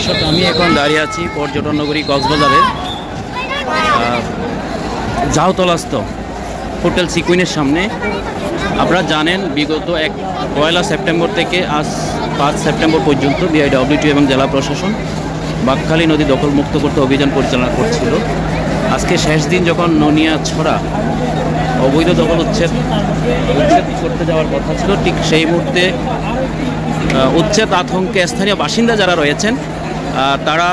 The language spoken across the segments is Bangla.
দর্শক, আমি এখন দাঁড়িয়ে আছি পর্যটন নগরী কক্সবাজারের জাউতলাস্থ হোটেল সিকুইনের সামনে। আপনারা জানেন বিগত 1 সেপ্টেম্বর থেকে আজ 5 সেপ্টেম্বর পর্যন্ত বিআইডব্লিউটি এবং জেলা প্রশাসন বাঁকখালী নদী দখলমুক্ত করতে অভিযান পরিচালনা করছিল। আজকে শেষ দিন যখন ননিয়াছড়া অবৈধ দখল উচ্ছেদ করতে যাওয়ার কথা ছিল, ঠিক সেই মুহূর্তে উচ্ছেদ আতঙ্কে স্থানীয় বাসিন্দা যারা রয়েছেন তারা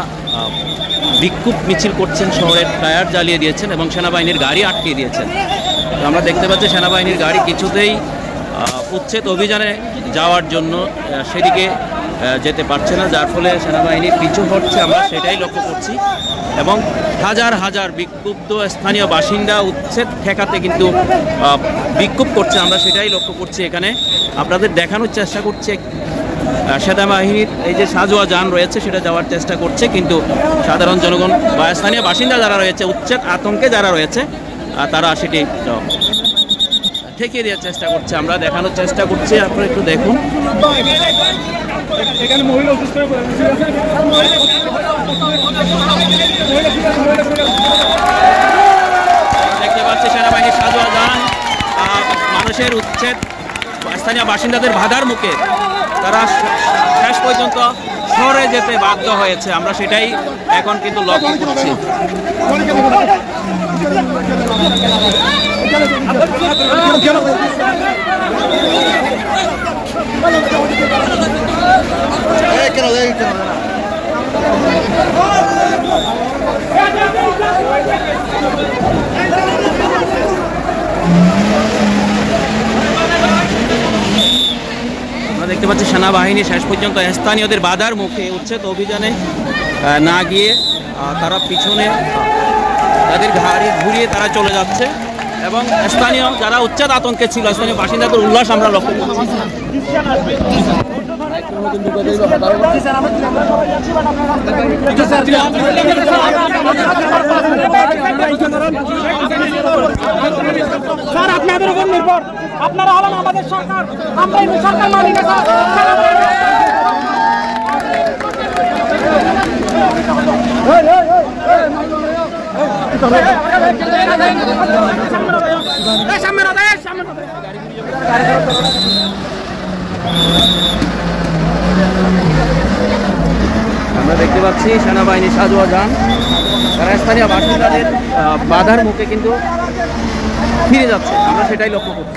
বিক্ষোভ মিছিল করছেন, শহরের টায়ার জ্বালিয়ে দিয়েছেন এবং সেনাবাহিনীর গাড়ি আটকে দিয়েছেন। আমরা দেখতে পাচ্ছি সেনাবাহিনীর গাড়ি কিছুতেই উচ্ছেদ অভিযানে যাওয়ার জন্য সেদিকে যেতে পারছে না, যার ফলে সেনাবাহিনী পিছু হটছে, আমরা সেটাই লক্ষ্য করছি। এবং হাজার হাজার বিক্ষুব্ধ স্থানীয় বাসিন্দা উচ্ছেদ ঠেকাতে কিন্তু বিক্ষোভ করছে, আমরা সেটাই লক্ষ্য করছি। এখানে আপনাদের দেখানোর চেষ্টা করছে সেনাবাহিনীর এই যে সাজোয়া যান রয়েছে সেটা যাওয়ার চেষ্টা করছে, কিন্তু সাধারণ জনগণ বা স্থানীয় বাসিন্দা যারা রয়েছে, উচ্ছেদ আতঙ্কে যারা রয়েছে তারা সেটি ঠেকিয়ে দেওয়ার চেষ্টা করছে। আমরা দেখানোর চেষ্টা করছি, আপনারা একটু দেখুন। দেখতে পাচ্ছি সেনাবাহিনীর সাজোয়া যান মানুষের উচ্ছেদ স্থানীয় বাসিন্দাদের বাধার মুখে তারা শেষ পর্যন্ত শহরে যেতে বাধ্য হয়েছে, আমরা সেটাই এখন কিন্তু লক্ষ্য করছি। আমরা দেখতে পাচ্ছি সেনাবাহিনী শেষ পর্যন্ত স্থানীয়দের বাধার মুখে উচ্ছেদ অভিযানে না গিয়ে তারা পিছনে তাদের গাড়ি ঘুরিয়ে তারা চলে যাচ্ছে এবং স্থানীয় যারা উচ্ছেদ আতঙ্কে ছিল স্থানীয় বাসিন্দাদের উল্লাস আমরা লক্ষ্য করছি। স্যার আপনাদের উপর নির্ভর, আপনারা হলেন আমাদের সরকার, আমরা এই সরকার মানি না স্যার। আমরা দেখতে পাচ্ছি সেনাবাহিনী সাজোয়া যান তারা স্থানীয় বাসিন্দাদের বাধার মুখে কিন্তু ফিরে যাচ্ছে, আমরা সেটাই লক্ষ্য করছি।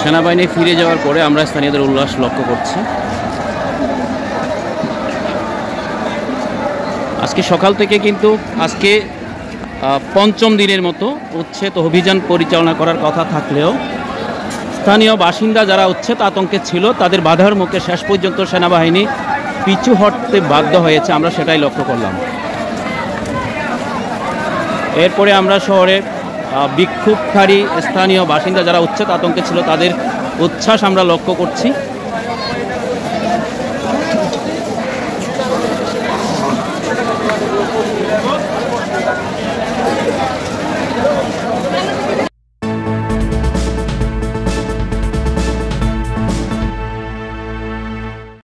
সেনাবাহিনী ফিরে যাওয়ার পরে আমরা স্থানীয়দের উল্লাস লক্ষ্য করছি। আজকে সকাল থেকে কিন্তু আজকে পঞ্চম দিনের মতো উচ্ছেদ অভিযান পরিচালনা করার কথা থাকলেও স্থানীয় বাসিন্দা যারা উচ্ছেদ আতঙ্কে ছিল তাদের বাধার মুখে শেষ পর্যন্ত সেনাবাহিনী পিছু হটতে বাধ্য হয়েছে, আমরা সেটাই লক্ষ্য করলাম। এরপরে আমরা শহরে বিক্ষোভকারী স্থানীয় বাসিন্দা যারা উচ্ছেদ আতঙ্কে ছিল তাদের উচ্ছ্বাস আমরা লক্ষ্য করছি।